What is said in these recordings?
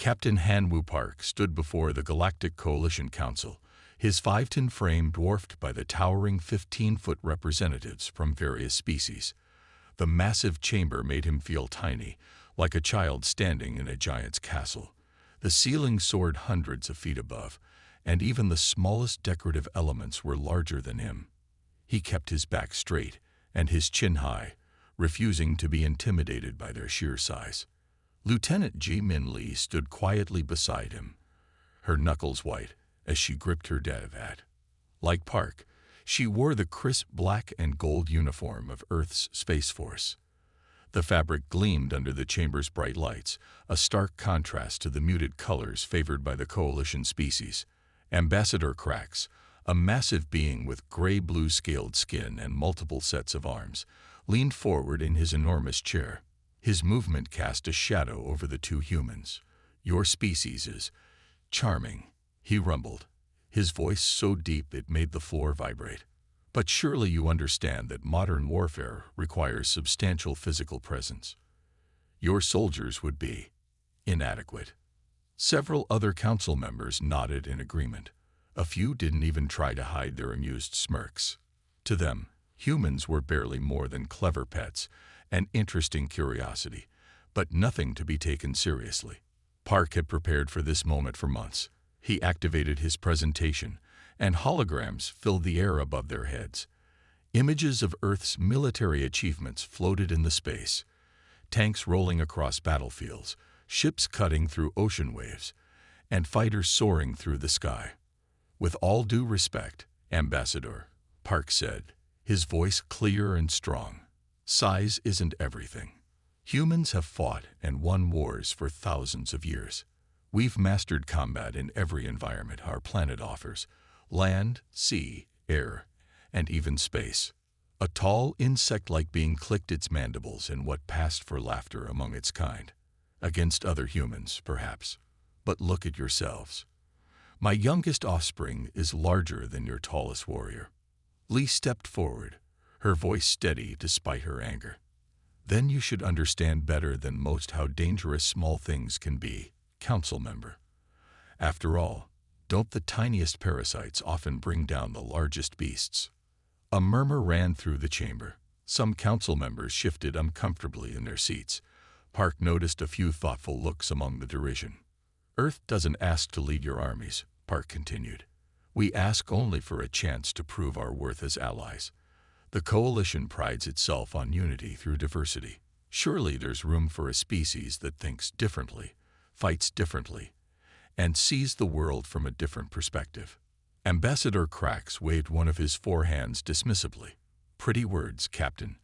Captain Hanwoo Park stood before the Galactic Coalition Council, his 5-ton frame dwarfed by the towering 15-foot representatives from various species. The massive chamber made him feel tiny, like a child standing in a giant's castle. The ceiling soared hundreds of feet above, and even the smallest decorative elements were larger than him. He kept his back straight and his chin high, refusing to be intimidated by their sheer size. Lieutenant Ji-Min Lee stood quietly beside him, her knuckles white as she gripped her datavat. Like Park, she wore the crisp black and gold uniform of Earth's Space Force. The fabric gleamed under the chamber's bright lights, a stark contrast to the muted colors favored by the Coalition species. Ambassador Krax, a massive being with gray-blue scaled skin and multiple sets of arms, leaned forward in his enormous chair. His movement cast a shadow over the two humans. "Your species is charming," he rumbled, his voice so deep it made the floor vibrate. "But surely you understand that modern warfare requires substantial physical presence. Your soldiers would be inadequate." Several other council members nodded in agreement. A few didn't even try to hide their amused smirks. To them, humans were barely more than clever pets, an interesting curiosity, but nothing to be taken seriously. Park had prepared for this moment for months. He activated his presentation, and holograms filled the air above their heads. Images of Earth's military achievements floated in the space. Tanks rolling across battlefields, ships cutting through ocean waves, and fighters soaring through the sky. "With all due respect, Ambassador," Park said, his voice clear and strong, "size isn't everything. Humans have fought and won wars for thousands of years. We've mastered combat in every environment our planet offers: land, sea, air, and even space." A tall, insect-like being clicked its mandibles in what passed for laughter among its kind. "Against other humans, perhaps. But look at yourselves. My youngest offspring is larger than your tallest warrior." Lee stepped forward, her voice steady despite her anger. "Then you should understand better than most how dangerous small things can be, council member. After all, don't the tiniest parasites often bring down the largest beasts?" A murmur ran through the chamber. Some council members shifted uncomfortably in their seats. Park noticed a few thoughtful looks among the derision. "Earth doesn't ask to lead your armies," Park continued. "We ask only for a chance to prove our worth as allies. The Coalition prides itself on unity through diversity. Surely there's room for a species that thinks differently, fights differently, and sees the world from a different perspective." Ambassador Krax waved one of his four hands dismissively. "Pretty words, Captain,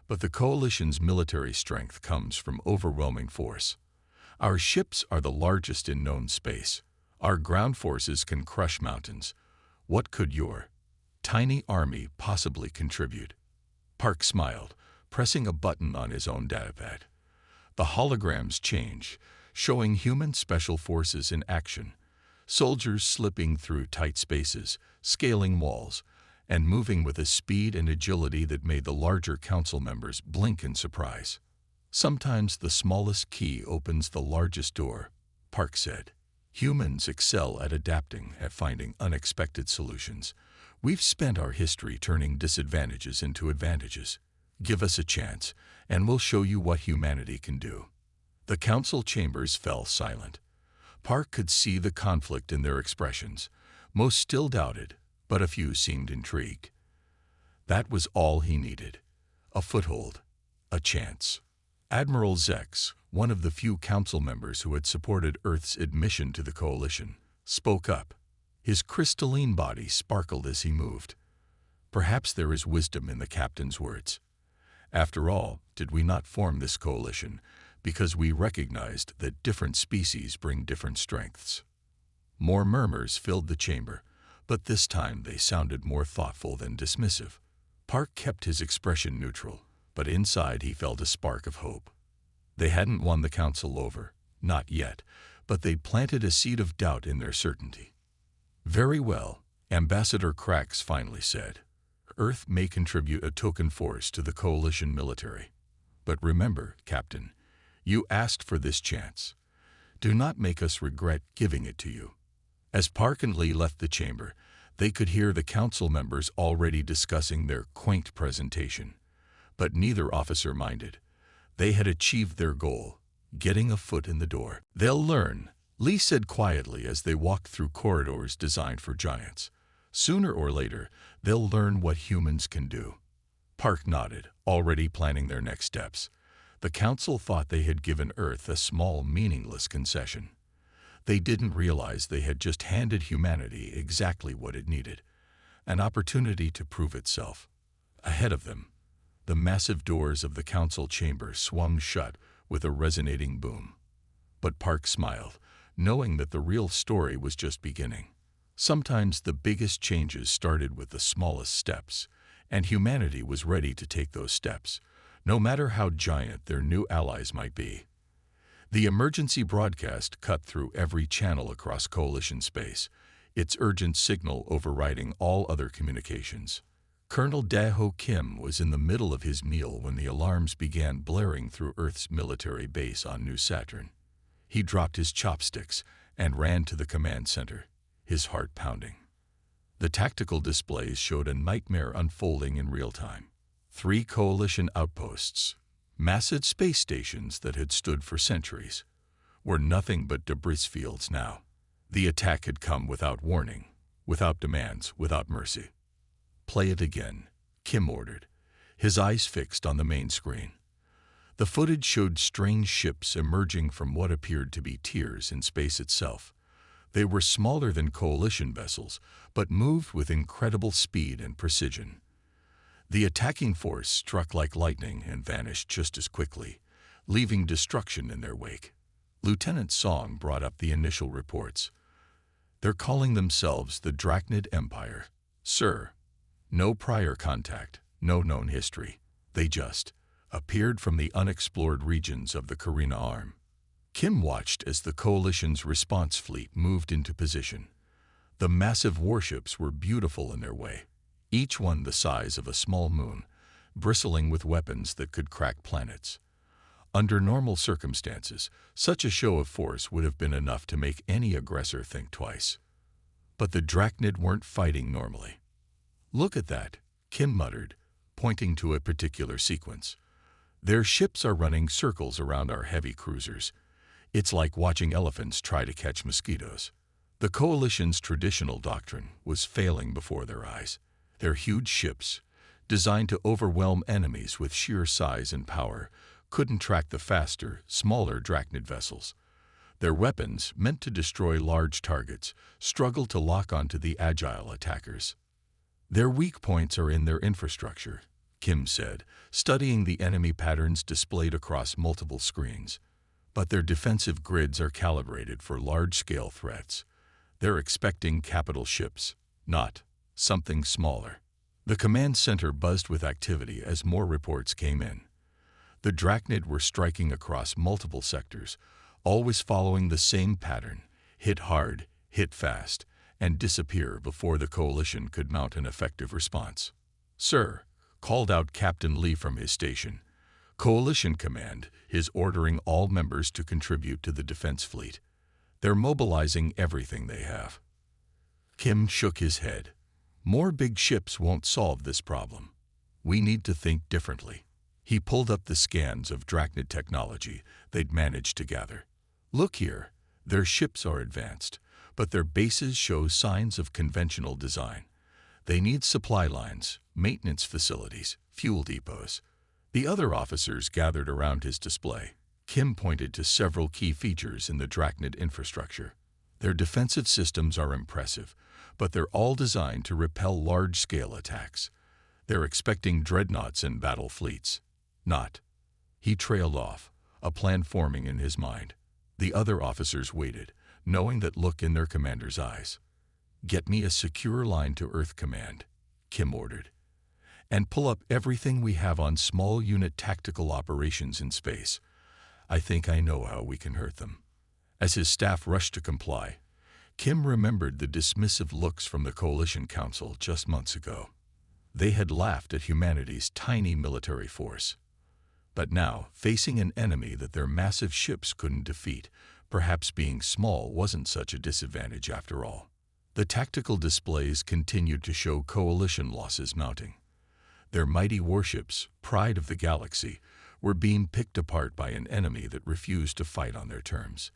but the Coalition's military strength comes from overwhelming force. Our ships are the largest in known space. Our ground forces can crush mountains. What could your tiny army possibly contribute?" Park smiled, pressing a button on his own datapad. The holograms changed, showing human special forces in action. Soldiers slipping through tight spaces, scaling walls, and moving with a speed and agility that made the larger council members blink in surprise. "Sometimes the smallest key opens the largest door," Park said. "Humans excel at adapting, at finding unexpected solutions. We've spent our history turning disadvantages into advantages. Give us a chance, and we'll show you what humanity can do." The council chambers fell silent. Park could see the conflict in their expressions. Most still doubted, but a few seemed intrigued. That was all he needed. A foothold, a chance. Admiral Zex, one of the few council members who had supported Earth's admission to the Coalition, spoke up. His crystalline body sparkled as he moved. "Perhaps there is wisdom in the captain's words. After all, did we not form this coalition because we recognized that different species bring different strengths?" More murmurs filled the chamber, but this time they sounded more thoughtful than dismissive. Park kept his expression neutral, but inside he felt a spark of hope. They hadn't won the council over, not yet, but they'd planted a seed of doubt in their certainty. "Very well," Ambassador Krax finally said. "Earth may contribute a token force to the Coalition military. But remember, Captain, you asked for this chance. Do not make us regret giving it to you." As Park and Lee left the chamber, they could hear the council members already discussing their quaint presentation. But neither officer minded. They had achieved their goal, getting a foot in the door. "They'll learn," Lee said quietly as they walked through corridors designed for giants. "Sooner or later, they'll learn what humans can do." Park nodded, already planning their next steps. The council thought they had given Earth a small, meaningless concession. They didn't realize they had just handed humanity exactly what it needed, an opportunity to prove itself. Ahead of them, the massive doors of the council chamber swung shut with a resonating boom. But Park smiled, knowing that the real story was just beginning. Sometimes the biggest changes started with the smallest steps, and humanity was ready to take those steps, no matter how giant their new allies might be. The emergency broadcast cut through every channel across Coalition space, its urgent signal overriding all other communications. Colonel Daho Kim was in the middle of his meal when the alarms began blaring through Earth's military base on New Saturn. He dropped his chopsticks and ran to the command center, his heart pounding. The tactical displays showed a nightmare unfolding in real time. 3 Coalition outposts, massive space stations that had stood for centuries, were nothing but debris fields now. The attack had come without warning, without demands, without mercy. "Play it again," Kim ordered, his eyes fixed on the main screen. The footage showed strange ships emerging from what appeared to be tiers in space itself. They were smaller than Coalition vessels, but moved with incredible speed and precision. The attacking force struck like lightning and vanished just as quickly, leaving destruction in their wake. Lieutenant Song brought up the initial reports. "They're calling themselves the Drachnid Empire. Sir, no prior contact, no known history. They just appeared from the unexplored regions of the Carina Arm." Kim watched as the Coalition's response fleet moved into position. The massive warships were beautiful in their way, each one the size of a small moon, bristling with weapons that could crack planets. Under normal circumstances, such a show of force would have been enough to make any aggressor think twice. But the Drachnid weren't fighting normally. "Look at that," Kim muttered, pointing to a particular sequence. "Their ships are running circles around our heavy cruisers. It's like watching elephants try to catch mosquitoes." The Coalition's traditional doctrine was failing before their eyes. Their huge ships, designed to overwhelm enemies with sheer size and power, couldn't track the faster, smaller Drachnid vessels. Their weapons, meant to destroy large targets, struggled to lock onto the agile attackers. "Their weak points are in their infrastructure," Kim said, studying the enemy patterns displayed across multiple screens. "But their defensive grids are calibrated for large-scale threats. They're expecting capital ships, not something smaller." The command center buzzed with activity as more reports came in. The Drachnid were striking across multiple sectors, always following the same pattern: hit hard, hit fast, and disappear before the Coalition could mount an effective response. "Sir," called out Captain Lee from his station. "Coalition Command is ordering all members to contribute to the defense fleet. They're mobilizing everything they have." Kim shook his head. "More big ships won't solve this problem. We need to think differently." He pulled up the scans of Drachnid technology they'd managed to gather. "Look here, their ships are advanced, but their bases show signs of conventional design. They need supply lines, maintenance facilities, fuel depots." The other officers gathered around his display. Kim pointed to several key features in the Drachnid infrastructure. "Their defensive systems are impressive, but they're all designed to repel large-scale attacks. They're expecting dreadnoughts and battle fleets, not." He trailed off, a plan forming in his mind. The other officers waited, knowing that look in their commander's eyes. "Get me a secure line to Earth Command," Kim ordered. "And pull up everything we have on small unit tactical operations in space. I think I know how we can hurt them." As his staff rushed to comply, Kim remembered the dismissive looks from the Coalition Council just months ago. They had laughed at humanity's tiny military force. But now, facing an enemy that their massive ships couldn't defeat, Perhaps being small wasn't such a disadvantage after all. The tactical displays continued to show coalition losses mounting. Their mighty warships, pride of the galaxy, were being picked apart by an enemy that refused to fight on their terms.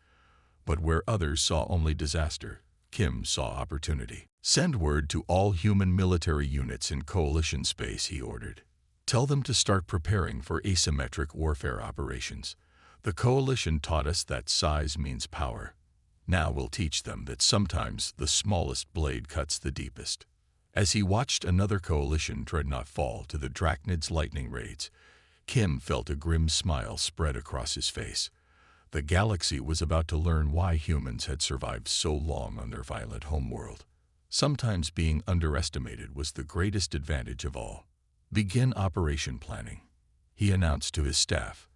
But where others saw only disaster, Kim saw opportunity. "Send word to all human military units in coalition space," he ordered. "Tell them to start preparing for asymmetric warfare operations. The coalition taught us that size means power. Now we'll teach them that sometimes the smallest blade cuts the deepest." As he watched another coalition dreadnought fall to the Drachnid's lightning raids, Kim felt a grim smile spread across his face. The galaxy was about to learn why humans had survived so long on their violent homeworld. Sometimes being underestimated was the greatest advantage of all. "Begin operation planning," he announced to his staff.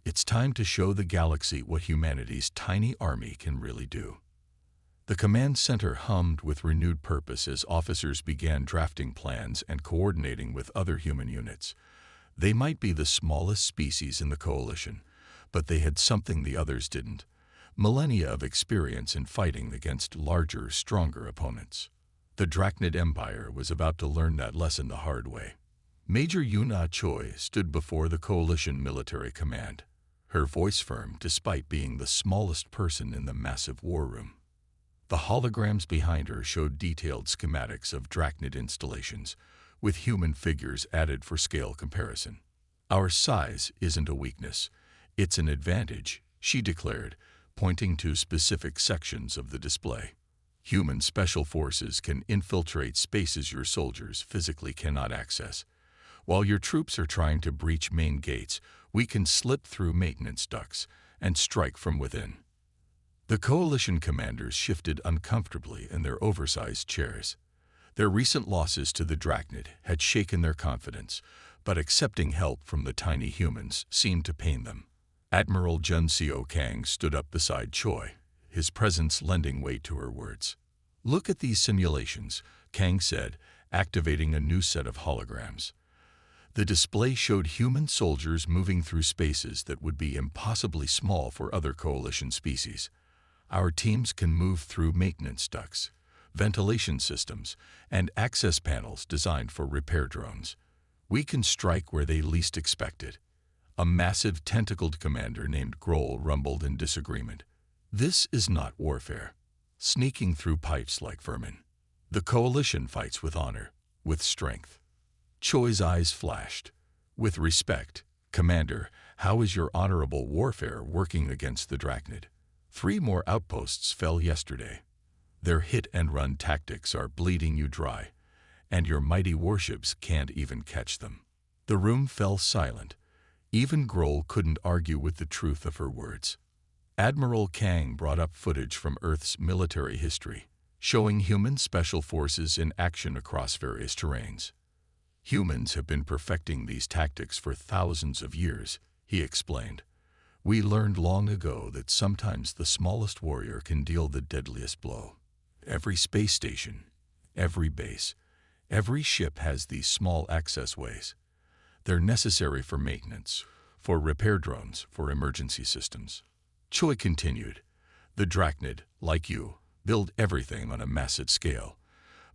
"It's time to show the galaxy what humanity's tiny army can really do." The command center hummed with renewed purpose as officers began drafting plans and coordinating with other human units. They might be the smallest species in the coalition, but they had something the others didn't: millennia of experience in fighting against larger, stronger opponents. The Drachnid Empire was about to learn that lesson the hard way. Major Yuna Choi stood before the coalition military command, her voice firm despite being the smallest person in the massive war room. The holograms behind her showed detailed schematics of Drachnid installations, with human figures added for scale comparison. "Our size isn't a weakness, it's an advantage," she declared, pointing to specific sections of the display. "Human special forces can infiltrate spaces your soldiers physically cannot access. While your troops are trying to breach main gates, we can slip through maintenance ducts and strike from within." The coalition commanders shifted uncomfortably in their oversized chairs. Their recent losses to the Drachnid had shaken their confidence, but accepting help from the tiny humans seemed to pain them. Admiral Jun Seo Kang stood up beside Choi, his presence lending weight to her words. "Look at these simulations," Kang said, activating a new set of holograms. The display showed human soldiers moving through spaces that would be impossibly small for other coalition species. "Our teams can move through maintenance ducts, ventilation systems, and access panels designed for repair drones. We can strike where they least expect it." A massive tentacled commander named Grohl rumbled in disagreement. "This is not warfare. Sneaking through pipes like vermin. The coalition fights with honor, with strength." Choi's eyes flashed. "With respect, Commander, how is your honorable warfare working against the Drachnid? 3 more outposts fell yesterday. Their hit-and-run tactics are bleeding you dry, and your mighty warships can't even catch them." The room fell silent. Even Grohl couldn't argue with the truth of her words. Admiral Kang brought up footage from Earth's military history, showing human special forces in action across various terrains. "Humans have been perfecting these tactics for thousands of years," he explained. "We learned long ago that sometimes the smallest warrior can deal the deadliest blow. Every space station, every base, every ship has these small access ways. They're necessary for maintenance, for repair drones, for emergency systems." Choi continued, "The Drachnid, like you, build everything on a massive scale,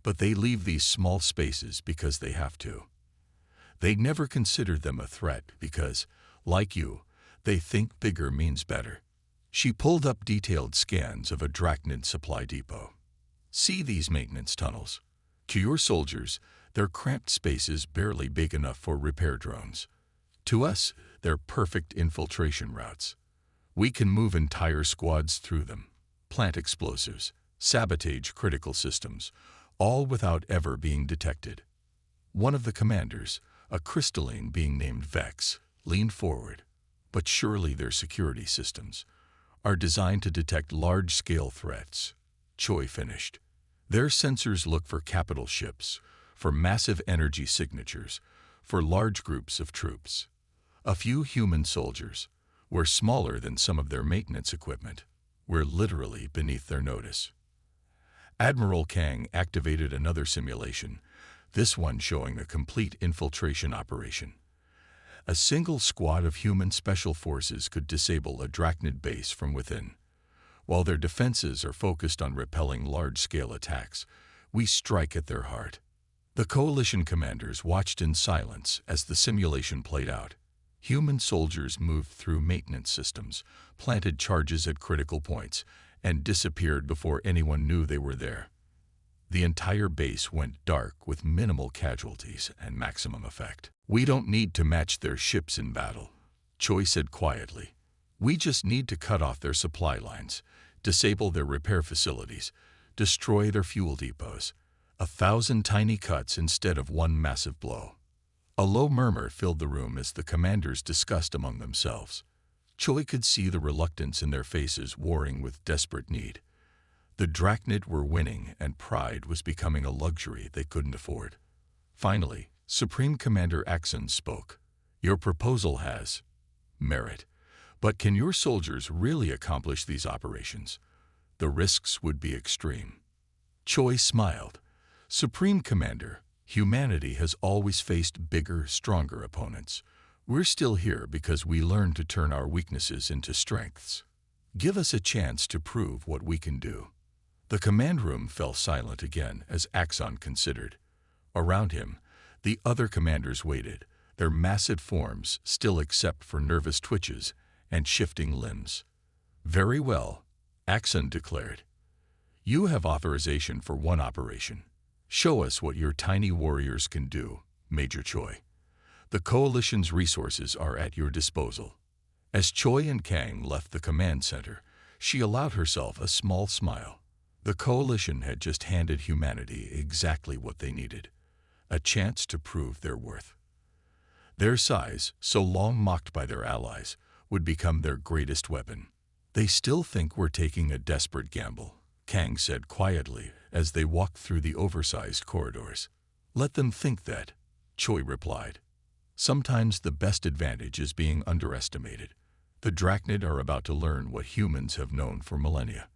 but they leave these small spaces because they have to. They never considered them a threat because, like you, they think bigger means better." She pulled up detailed scans of a Drachnid supply depot. "See these maintenance tunnels. To your soldiers, they're cramped spaces barely big enough for repair drones. To us, they're perfect infiltration routes. We can move entire squads through them, plant explosives, sabotage critical systems, all without ever being detected." One of the commanders, a crystalline being named Vex, leaned forward. "But surely their security systems are designed to detect large-scale threats," Choi finished. "Their sensors look for capital ships, for massive energy signatures, for large groups of troops. A few human soldiers, we're smaller than some of their maintenance equipment. We're literally beneath their notice." Admiral Kang activated another simulation, this one showing a complete infiltration operation. A single squad of human special forces could disable a Drachnid base from within. While their defenses are focused on repelling large-scale attacks, we strike at their heart. The coalition commanders watched in silence as the simulation played out. Human soldiers moved through maintenance systems, planted charges at critical points, and disappeared before anyone knew they were there. The entire base went dark with minimal casualties and maximum effect. "We don't need to match their ships in battle," Choi said quietly. "We just need to cut off their supply lines, disable their repair facilities, destroy their fuel depots. 1,000 tiny cuts instead of one massive blow." A low murmur filled the room as the commanders discussed among themselves. Choi could see the reluctance in their faces warring with desperate need. The Drachnid were winning, and pride was becoming a luxury they couldn't afford. Finally, Supreme Commander Axon spoke. "Your proposal has merit, but can your soldiers really accomplish these operations? The risks would be extreme." Choi smiled. "Supreme Commander, humanity has always faced bigger, stronger opponents. We're still here because we learned to turn our weaknesses into strengths. Give us a chance to prove what we can do." The command room fell silent again as Axon considered. Around him, the other commanders waited, their massive forms still except for nervous twitches and shifting limbs. "Very well," Axon declared. "You have authorization for one operation. Show us what your tiny warriors can do, Major Choi. The Coalition's resources are at your disposal." As Choi and Kang left the command center, she allowed herself a small smile. The Coalition had just handed humanity exactly what they needed, a chance to prove their worth. Their size, so long mocked by their allies, would become their greatest weapon. "They still think we're taking a desperate gamble," Kang said quietly as they walked through the oversized corridors. "Let them think that," Choi replied. "Sometimes the best advantage is being underestimated. The Drachnid are about to learn what humans have known for millennia.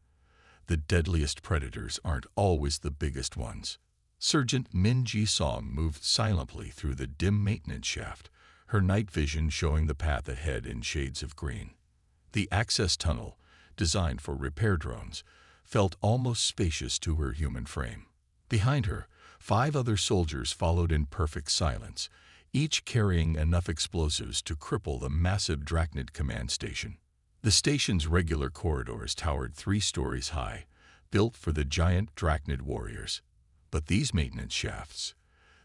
The deadliest predators aren't always the biggest ones." Sergeant Min Ji-song moved silently through the dim maintenance shaft, her night vision showing the path ahead in shades of green. The access tunnel, designed for repair drones, felt almost spacious to her human frame. Behind her, 5 other soldiers followed in perfect silence, each carrying enough explosives to cripple the massive Drachnid command station. The station's regular corridors towered 3 stories high, built for the giant Drachnid warriors. But these maintenance shafts,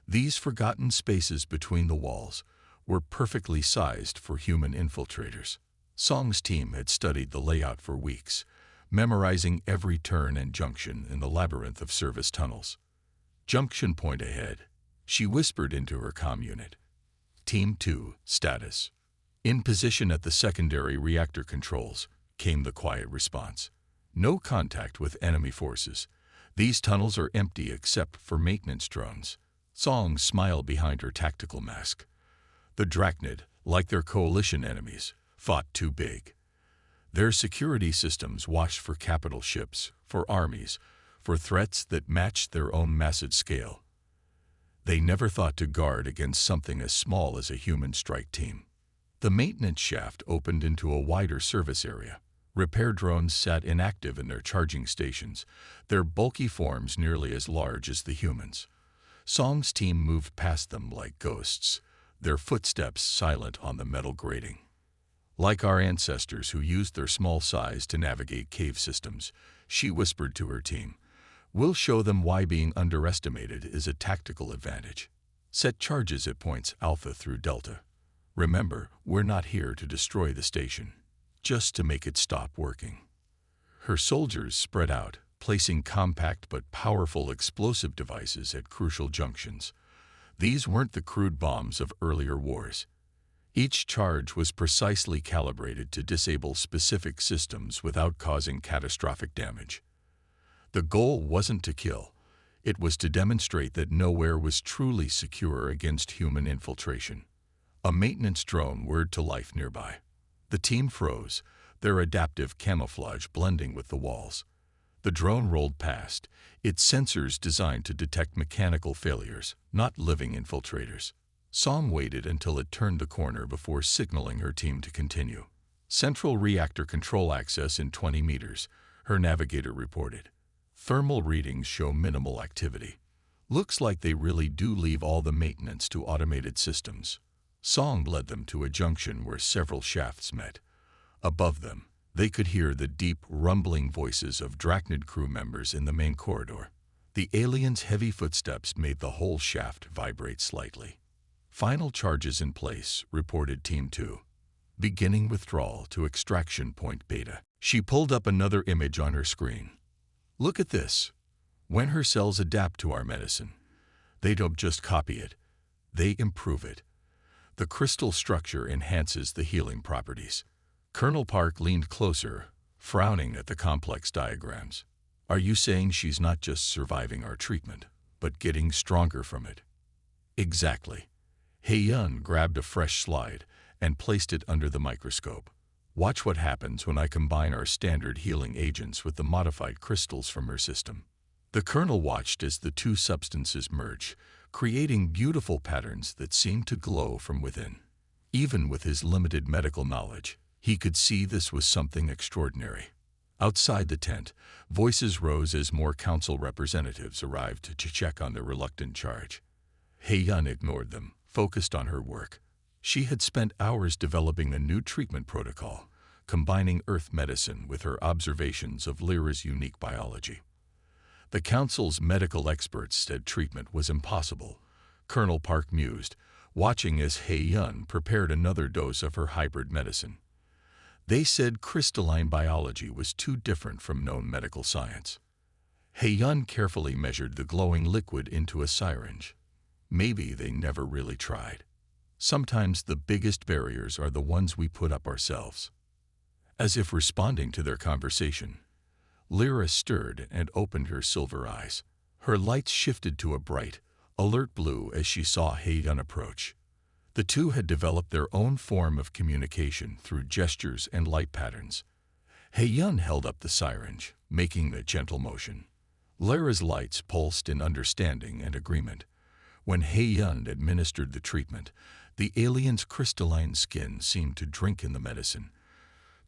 these forgotten spaces between the walls, were perfectly sized for human infiltrators. Song's team had studied the layout for weeks, memorizing every turn and junction in the labyrinth of service tunnels. "Junction point ahead," she whispered into her comm unit. "Team 2, status." "In position at the secondary reactor controls," came the quiet response. "No contact with enemy forces. These tunnels are empty except for maintenance drones." Song smiled behind her tactical mask. The Drachnid, like their coalition enemies, fought too big. Their security systems watched for capital ships, for armies, for threats that matched their own massive scale. They never thought to guard against something as small as a human strike team. The maintenance shaft opened into a wider service area. Repair drones sat inactive in their charging stations, their bulky forms nearly as large as the humans. Song's team moved past them like ghosts, their footsteps silent on the metal grating. "Like our ancestors who used their small size to navigate cave systems," she whispered to her team. "We'll show them why being underestimated is a tactical advantage. Set charges at points Alpha through Delta. Remember, we're not here to destroy the station, just to make it stop working." Her soldiers spread out, placing compact but powerful explosive devices at crucial junctions. These weren't the crude bombs of earlier wars. Each charge was precisely calibrated to disable specific systems without causing catastrophic damage. The goal wasn't to kill. It was to demonstrate that nowhere was truly secure against human infiltration. A maintenance drone whirred to life nearby. The team froze, their adaptive camouflage blending with the walls. The drone rolled past, its sensors designed to detect mechanical failures, not living infiltrators. Song waited until it turned the corner before signaling her team to continue. "Central reactor control access in 20 meters. her navigator reported. Thermal readings show minimal activity. Looks like they really do leave all the maintenance to automated systems. Song led them to a junction where several shafts met. Above them, they could hear the deep, rumbling voices of Drachnid crew members in the main corridor. The aliens' heavy footsteps made the whole shaft vibrate slightly. Final charges in place, reported Team 2. Beginning withdrawal to extraction point beta. She pulled up another image on her screen. Look at this. When her cells adapt to our medicine, they don't just copy it, they improve it. The crystal structure enhances the healing properties. Colonel Park leaned closer, frowning at the complex diagrams. Are you saying she's not just surviving our treatment, but getting stronger from it? Exactly. Hei-Yun grabbed a fresh slide and placed it under the microscope. Watch what happens when I combine our standard healing agents with the modified crystals from her system. The colonel watched as the two substances merge, creating beautiful patterns that seemed to glow from within. Even with his limited medical knowledge, he could see this was something extraordinary. Outside the tent, voices rose as more council representatives arrived to check on the reluctant charge. Hei-Yun ignored them, focused on her work. She had spent hours developing a new treatment protocol, combining Earth medicine with her observations of Lyra's unique biology. The council's medical experts said treatment was impossible. Colonel Park mused, watching as Hei-Yun prepared another dose of her hybrid medicine. They said crystalline biology was too different from known medical science. Hei-Yun carefully measured the glowing liquid into a syringe. Maybe they never really tried. Sometimes the biggest barriers are the ones we put up ourselves. As if responding to their conversation, Lyra stirred and opened her silver eyes. Her lights shifted to a bright, alert blue as she saw Hei-Yun approach. The two had developed their own form of communication through gestures and light patterns. Hei-Yun held up the syringe, making a gentle motion. Lyra's lights pulsed in understanding and agreement. When Hei-Yun administered the treatment, the alien's crystalline skin seemed to drink in the medicine,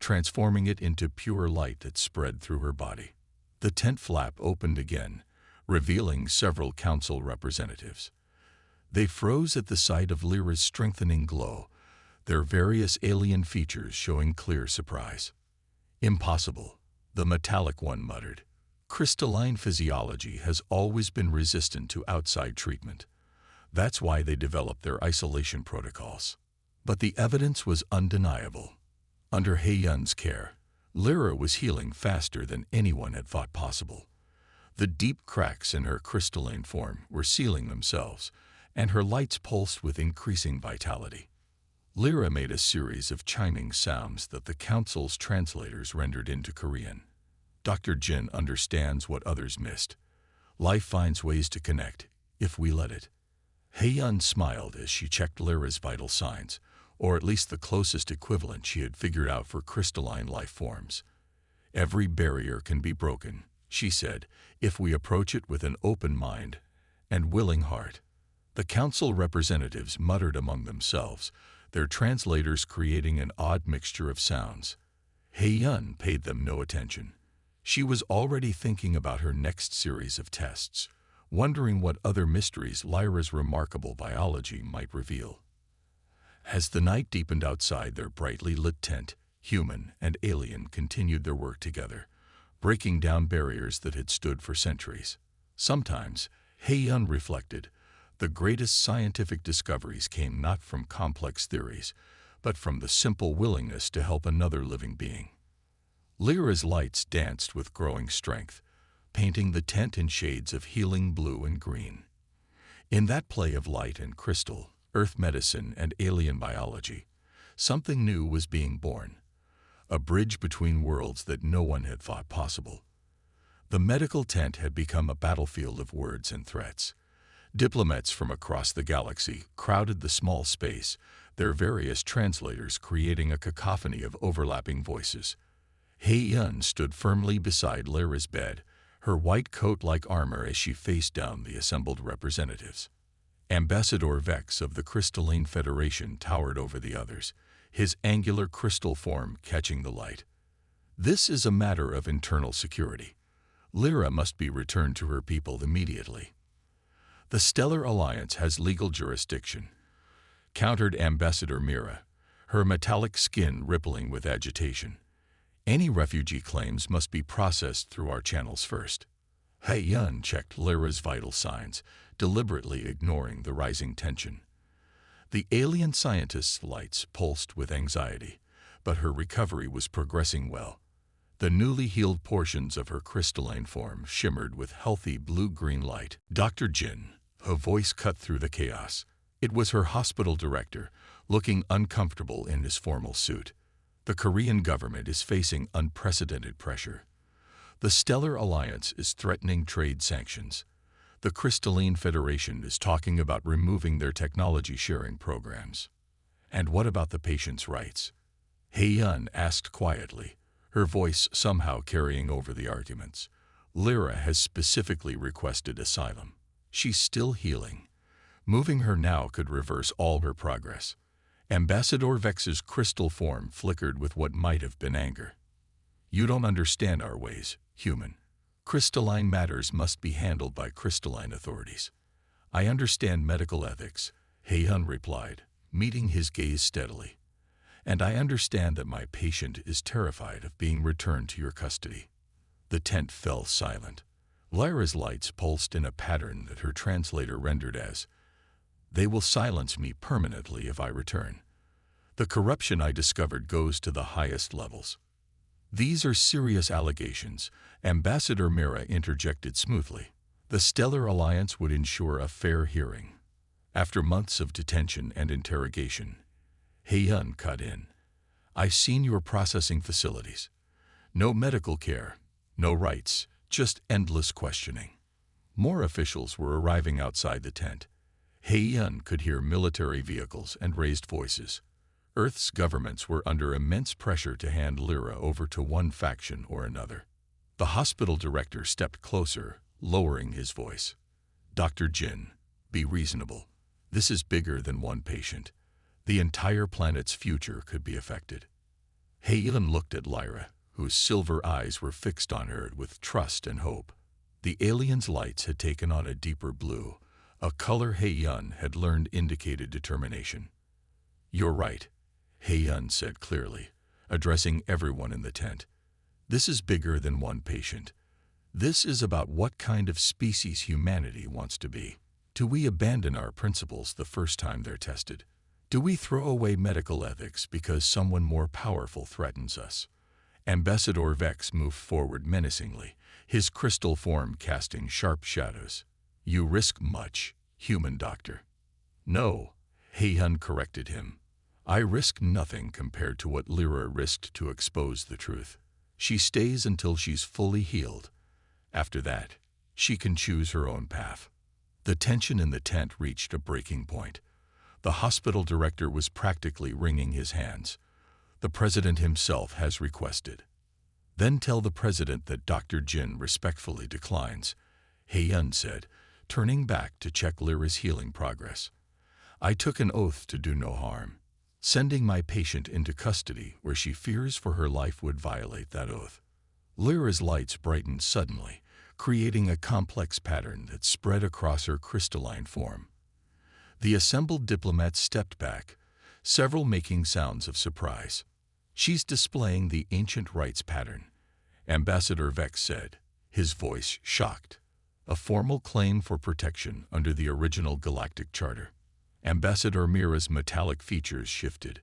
transforming it into pure light that spread through her body. The tent flap opened again, revealing several council representatives. They froze at the sight of Lyra's strengthening glow, their various alien features showing clear surprise. Impossible, the metallic one muttered. Crystalline physiology has always been resistant to outside treatment. That's why they developed their isolation protocols. But the evidence was undeniable. Under Hei-Yun's care, Lyra was healing faster than anyone had thought possible. The deep cracks in her crystalline form were sealing themselves, and her lights pulsed with increasing vitality. Lyra made a series of chiming sounds that the council's translators rendered into Korean. Dr. Jin understands what others missed. Life finds ways to connect, if we let it. Hei-Yun smiled as she checked Lyra's vital signs, or at least the closest equivalent she had figured out for crystalline life forms. Every barrier can be broken, she said, if we approach it with an open mind and willing heart. The council representatives muttered among themselves, their translators creating an odd mixture of sounds. Hei-Yun paid them no attention. She was already thinking about her next series of tests, wondering what other mysteries Lyra's remarkable biology might reveal. As the night deepened outside their brightly lit tent, human and alien continued their work together, breaking down barriers that had stood for centuries. Sometimes, Hei-Yun reflected, the greatest scientific discoveries came not from complex theories, but from the simple willingness to help another living being. Lyra's lights danced with growing strength, painting the tent in shades of healing blue and green. In that play of light and crystal, Earth medicine and alien biology, something new was being born, a bridge between worlds that no one had thought possible. The medical tent had become a battlefield of words and threats. Diplomats from across the galaxy crowded the small space, their various translators creating a cacophony of overlapping voices. Hei-Yun stood firmly beside Lyra's bed, her white coat like armor as she faced down the assembled representatives. Ambassador Vex of the Crystalline Federation towered over the others, his angular crystal form catching the light. This is a matter of internal security. Lyra must be returned to her people immediately. The Stellar Alliance has legal jurisdiction, countered Ambassador Mira, her metallic skin rippling with agitation. Any refugee claims must be processed through our channels first. He-Yun checked Lyra's vital signs, deliberately ignoring the rising tension. The alien scientist's lights pulsed with anxiety, but her recovery was progressing well. The newly healed portions of her crystalline form shimmered with healthy blue-green light. Dr. Jin, her voice cut through the chaos. It was her hospital director, looking uncomfortable in his formal suit. The Korean government is facing unprecedented pressure. The Stellar Alliance is threatening trade sanctions. The Crystalline Federation is talking about removing their technology-sharing programs. And what about the patient's rights? He-Yun asked quietly, her voice somehow carrying over the arguments. Lyra has specifically requested asylum. She's still healing. Moving her now could reverse all her progress. Ambassador Vex's crystal form flickered with what might have been anger. You don't understand our ways, human. Crystalline matters must be handled by crystalline authorities. I understand medical ethics, He-Yun replied, meeting his gaze steadily. And I understand that my patient is terrified of being returned to your custody. The tent fell silent. Lyra's lights pulsed in a pattern that her translator rendered as, "They will silence me permanently if I return. The corruption I discovered goes to the highest levels." These are serious allegations, Ambassador Mira interjected smoothly. The Stellar Alliance would ensure a fair hearing. After months of detention and interrogation, He-Yun cut in. I've seen your processing facilities. No medical care, no rights, just endless questioning. More officials were arriving outside the tent. He-Yun could hear military vehicles and raised voices. Earth's governments were under immense pressure to hand Lyra over to one faction or another. The hospital director stepped closer, lowering his voice. Dr. Jin, be reasonable. This is bigger than one patient. The entire planet's future could be affected. He-Yun looked at Lyra, whose silver eyes were fixed on her with trust and hope. The alien's lights had taken on a deeper blue, a color He-Yun had learned indicated determination. You're right, He-Yun said clearly, addressing everyone in the tent. This is bigger than one patient. This is about what kind of species humanity wants to be. Do we abandon our principles the first time they're tested? Do we throw away medical ethics because someone more powerful threatens us? Ambassador Vex moved forward menacingly, his crystal form casting sharp shadows. You risk much, human doctor. No, He-Yun corrected him. I risk nothing compared to what Lyra risked to expose the truth. She stays until she's fully healed. After that, she can choose her own path. The tension in the tent reached a breaking point. The hospital director was practically wringing his hands. The president himself has requested. Then tell the president that Dr. Jin respectfully declines, He-Yun said, turning back to check Lyra's healing progress. I took an oath to do no harm. Sending my patient into custody where she fears for her life would violate that oath. Lyra's lights brightened suddenly, creating a complex pattern that spread across her crystalline form. The assembled diplomats stepped back, several making sounds of surprise. She's displaying the ancient rites pattern, Ambassador Vex said, his voice shocked. A formal claim for protection under the original Galactic Charter. Ambassador Mira's metallic features shifted.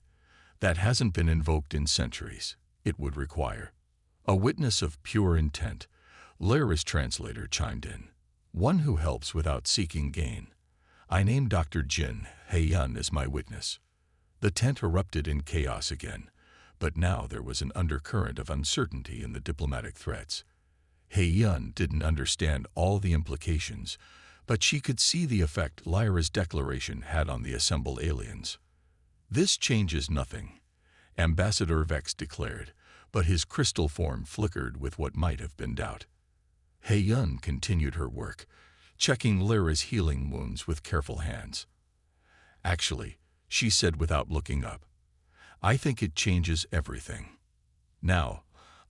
That hasn't been invoked in centuries. It would require a witness of pure intent. Lyra's translator chimed in. One who helps without seeking gain. I named Dr. Jin He-Yun as my witness. The tent erupted in chaos again, but now there was an undercurrent of uncertainty in the diplomatic threats. He-Yun didn't understand all the implications, but she could see the effect Lyra's declaration had on the assembled aliens. This changes nothing, Ambassador Vex declared, but his crystal form flickered with what might have been doubt. He-Yun continued her work, checking Lyra's healing wounds with careful hands. Actually, she said without looking up, I think it changes everything. Now,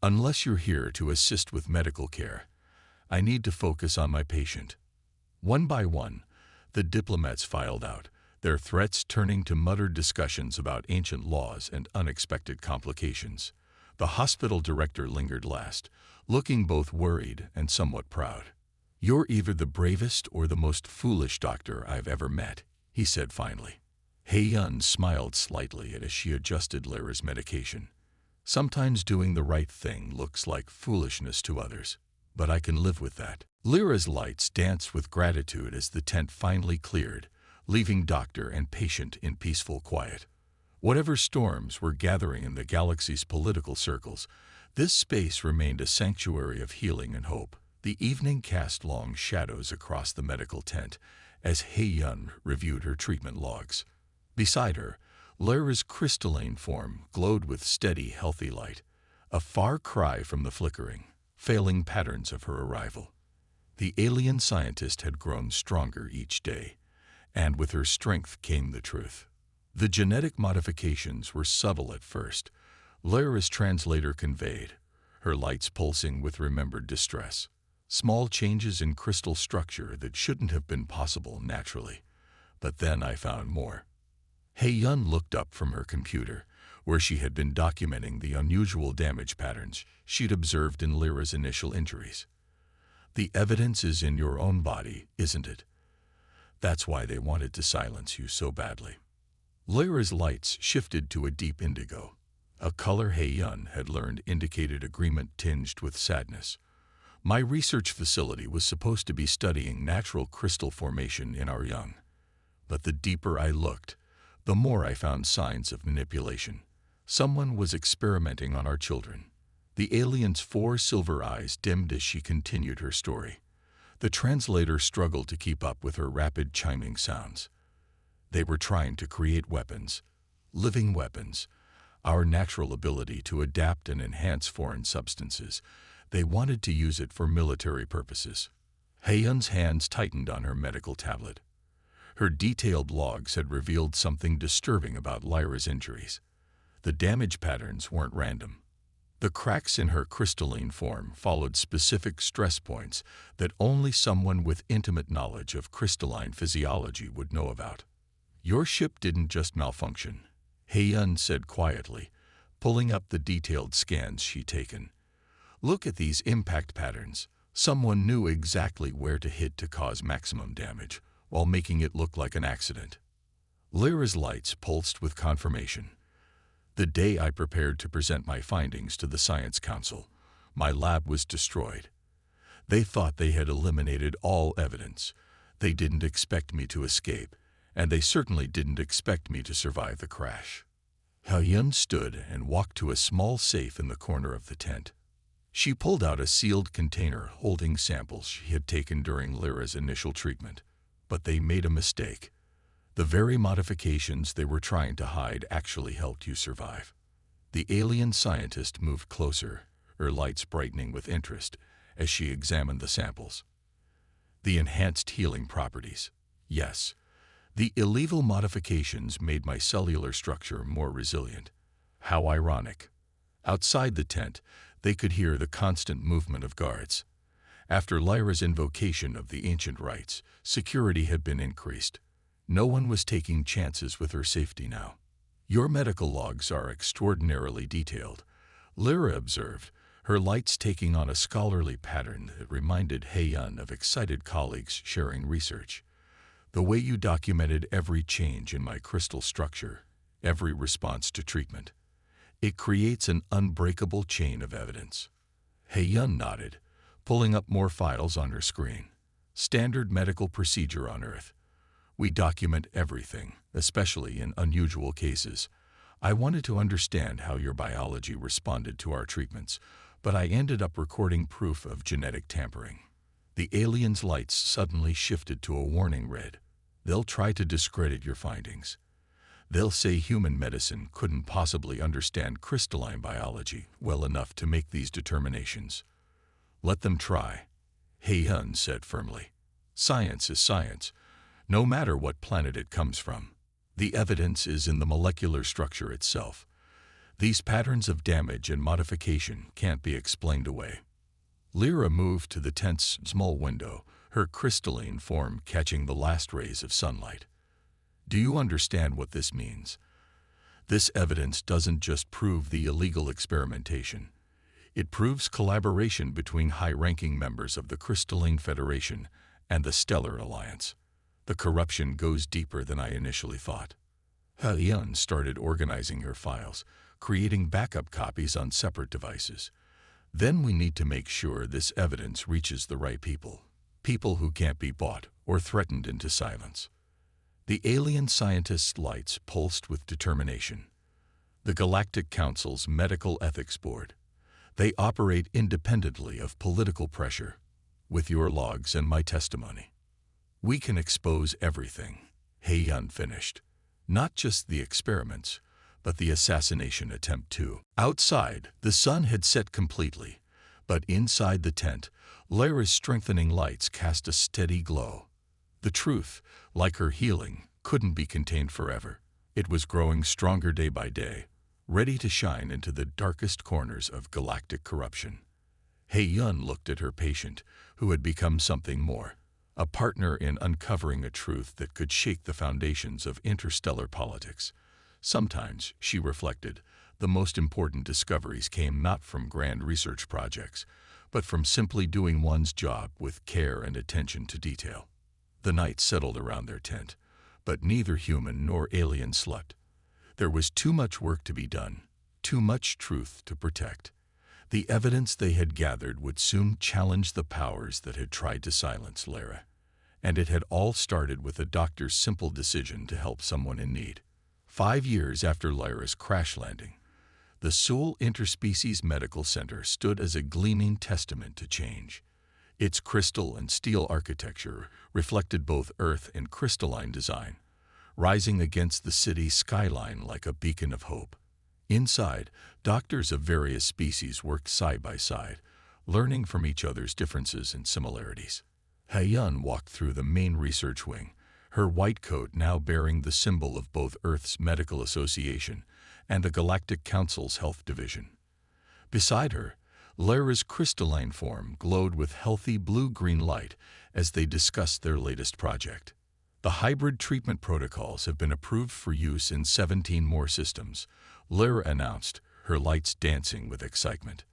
Unless you're here to assist with medical care, I need to focus on my patient. One by one, the diplomats filed out, their threats turning to muttered discussions about ancient laws and unexpected complications. The hospital director lingered last, looking both worried and somewhat proud. "You're either the bravest or the most foolish doctor I've ever met," he said finally. Hei-yun smiled slightly as she adjusted Lyra's medication. "Sometimes doing the right thing looks like foolishness to others, but I can live with that." Lyra's lights danced with gratitude as the tent finally cleared, leaving doctor and patient in peaceful quiet. Whatever storms were gathering in the galaxy's political circles, this space remained a sanctuary of healing and hope. The evening cast long shadows across the medical tent as Hei-yun reviewed her treatment logs. Beside her, Lyra's crystalline form glowed with steady, healthy light, a far cry from the flickering, failing patterns of her arrival. The alien scientist had grown stronger each day, and with her strength came the truth. The genetic modifications were subtle at first, Lyra's translator conveyed, her lights pulsing with remembered distress. Small changes in crystal structure that shouldn't have been possible naturally. But then I found more. Hei-yun looked up from her computer, where she had been documenting the unusual damage patterns she'd observed in Lyra's initial injuries. "The evidence is in your own body, isn't it? That's why they wanted to silence you so badly." Lyra's lights shifted to a deep indigo, a color Hei-yun had learned indicated agreement tinged with sadness. "My research facility was supposed to be studying natural crystal formation in our young. But the deeper I looked, the more I found signs of manipulation. Someone was experimenting on our children." The alien's 4 silver eyes dimmed as she continued her story. The translator struggled to keep up with her rapid chiming sounds. "They were trying to create weapons, living weapons, our natural ability to adapt and enhance foreign substances. They wanted to use it for military purposes." Hei-yun's hands tightened on her medical tablet. Her detailed logs had revealed something disturbing about Lyra's injuries. The damage patterns weren't random. The cracks in her crystalline form followed specific stress points that only someone with intimate knowledge of crystalline physiology would know about. "Your ship didn't just malfunction," Hei-yun said quietly, pulling up the detailed scans she'd taken. "Look at these impact patterns. Someone knew exactly where to hit to cause maximum damage, while making it look like an accident." Lyra's lights pulsed with confirmation. "The day I prepared to present my findings to the Science Council, my lab was destroyed. They thought they had eliminated all evidence. They didn't expect me to escape, and they certainly didn't expect me to survive the crash." Hei-yun stood and walked to a small safe in the corner of the tent. She pulled out a sealed container holding samples she had taken during Lyra's initial treatment. But they made a mistake. The very modifications they were trying to hide actually helped you survive. The alien scientist moved closer, her lights brightening with interest as she examined the samples. "The enhanced healing properties. Yes, the illegal modifications made my cellular structure more resilient." How ironic. Outside the tent, they could hear the constant movement of guards. After Lyra's invocation of the ancient rites, security had been increased. No one was taking chances with her safety now. "Your medical logs are extraordinarily detailed," Lyra observed, her lights taking on a scholarly pattern that reminded Hei-yun of excited colleagues sharing research. "The way you documented every change in my crystal structure, every response to treatment. It creates an unbreakable chain of evidence." Hei-yun nodded, pulling up more files on her screen. "Standard medical procedure on Earth. We document everything, especially in unusual cases. I wanted to understand how your biology responded to our treatments, but I ended up recording proof of genetic tampering." The alien's lights suddenly shifted to a warning red. "They'll try to discredit your findings. They'll say human medicine couldn't possibly understand crystalline biology well enough to make these determinations." "Let them try," Hei-yun said firmly. "Science is science, no matter what planet it comes from. The evidence is in the molecular structure itself. These patterns of damage and modification can't be explained away. Lyra moved to the tent's small window, her crystalline form catching the last rays of sunlight. Do you understand what this means? This evidence doesn't just prove the illegal experimentation. It proves collaboration between high-ranking members of the Crystalline Federation and the Stellar Alliance. The corruption goes deeper than I initially thought. Hyun started organizing her files, creating backup copies on separate devices. Then we need to make sure this evidence reaches the right people. People who can't be bought or threatened into silence. The alien scientists' lights pulsed with determination. The Galactic Council's Medical Ethics Board. They operate independently of political pressure. With your logs and my testimony, we can expose everything. Hyun finished. Not just the experiments, but the assassination attempt too. Outside, the sun had set completely, but inside the tent, Lyra's strengthening lights cast a steady glow. The truth, like her healing, couldn't be contained forever. It was growing stronger day by day, ready to shine into the darkest corners of galactic corruption. Hyun looked at her patient, who had become something more, a partner in uncovering a truth that could shake the foundations of interstellar politics. Sometimes, she reflected, the most important discoveries came not from grand research projects, but from simply doing one's job with care and attention to detail. The night settled around their tent, but neither human nor alien slept. There was too much work to be done, too much truth to protect. The evidence they had gathered would soon challenge the powers that had tried to silence Lyra. And it had all started with a doctor's simple decision to help someone in need. 5 years after Lyra's crash landing, the Seoul Interspecies Medical Center stood as a gleaming testament to change. Its crystal and steel architecture reflected both earth and crystalline design, rising against the city's skyline like a beacon of hope. Inside, doctors of various species worked side by side, learning from each other's differences and similarities. Hyun walked through the main research wing, her white coat now bearing the symbol of both Earth's Medical Association and the Galactic Council's Health Division. Beside her, Lyra's crystalline form glowed with healthy blue-green light as they discussed their latest project. The hybrid treatment protocols have been approved for use in 17 more systems, Lyra announced, her lights dancing with excitement.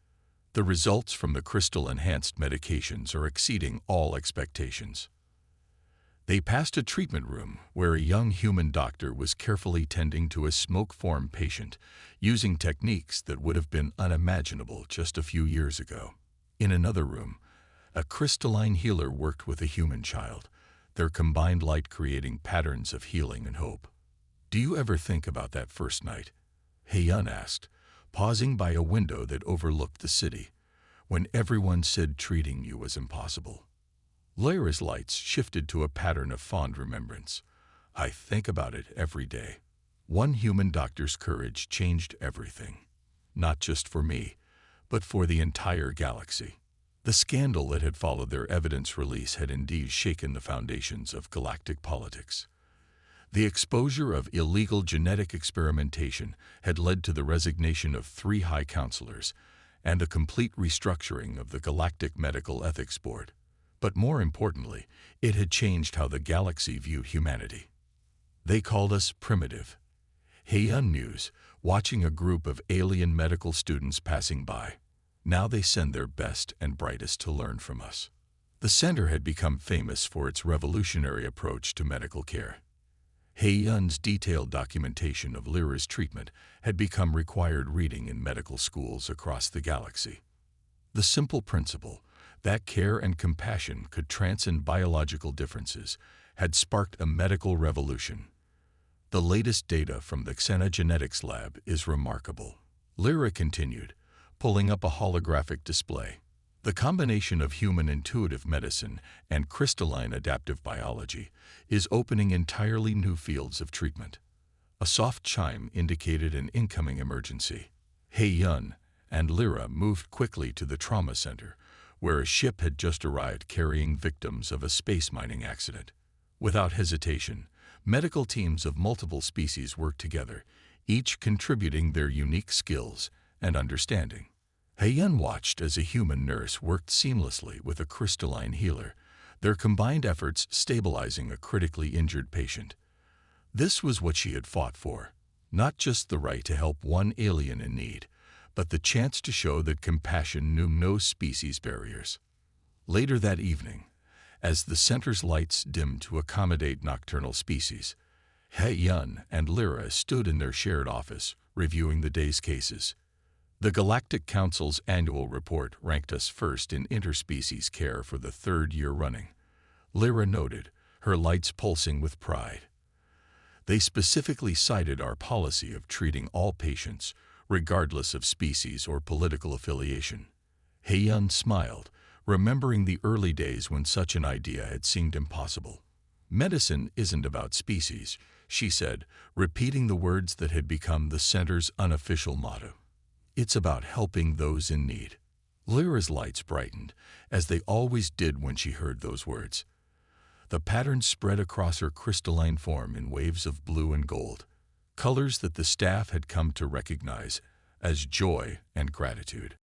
The results from the crystal-enhanced medications are exceeding all expectations. They passed a treatment room where a young human doctor was carefully tending to a smoke-form patient, using techniques that would have been unimaginable just a few years ago. In another room, a crystalline healer worked with a human child, their combined light creating patterns of healing and hope. Do you ever think about that first night? Hyun asked, pausing by a window that overlooked the city, when everyone said treating you was impossible. Lyra's lights shifted to a pattern of fond remembrance. I think about it every day. One human doctor's courage changed everything. Not just for me, but for the entire galaxy. The scandal that had followed their evidence release had indeed shaken the foundations of galactic politics. The exposure of illegal genetic experimentation had led to the resignation of 3 high counselors and a complete restructuring of the Galactic Medical Ethics Board. But more importantly, it had changed how the galaxy viewed humanity. They called us primitive. Hyun mused, watching a group of alien medical students passing by. Now they send their best and brightest to learn from us. The center had become famous for its revolutionary approach to medical care. Hyun's detailed documentation of Lyra's treatment had become required reading in medical schools across the galaxy. The simple principle that care and compassion could transcend biological differences had sparked a medical revolution. The latest data from the Xenogenetics lab is remarkable. Lyra continued, pulling up a holographic display. The combination of human intuitive medicine and crystalline adaptive biology is opening entirely new fields of treatment. A soft chime indicated an incoming emergency. Hyun and Lyra moved quickly to the trauma center, where a ship had just arrived carrying victims of a space mining accident. Without hesitation, medical teams of multiple species worked together, each contributing their unique skills and understanding. Heian watched as a human nurse worked seamlessly with a crystalline healer, their combined efforts stabilizing a critically injured patient. This was what she had fought for, not just the right to help one alien in need, but the chance to show that compassion knew no species barriers. Later that evening, as the center's lights dimmed to accommodate nocturnal species, Heian and Lyra stood in their shared office, reviewing the day's cases. The Galactic Council's annual report ranked us first in interspecies care for the third year running, Lyra noted, her lights pulsing with pride. They specifically cited our policy of treating all patients, regardless of species or political affiliation. Heian smiled, remembering the early days when such an idea had seemed impossible. Medicine isn't about species, she said, repeating the words that had become the center's unofficial motto. It's about helping those in need. Lyra's lights brightened, as they always did when she heard those words. The pattern spread across her crystalline form in waves of blue and gold, colors that the staff had come to recognize as joy and gratitude.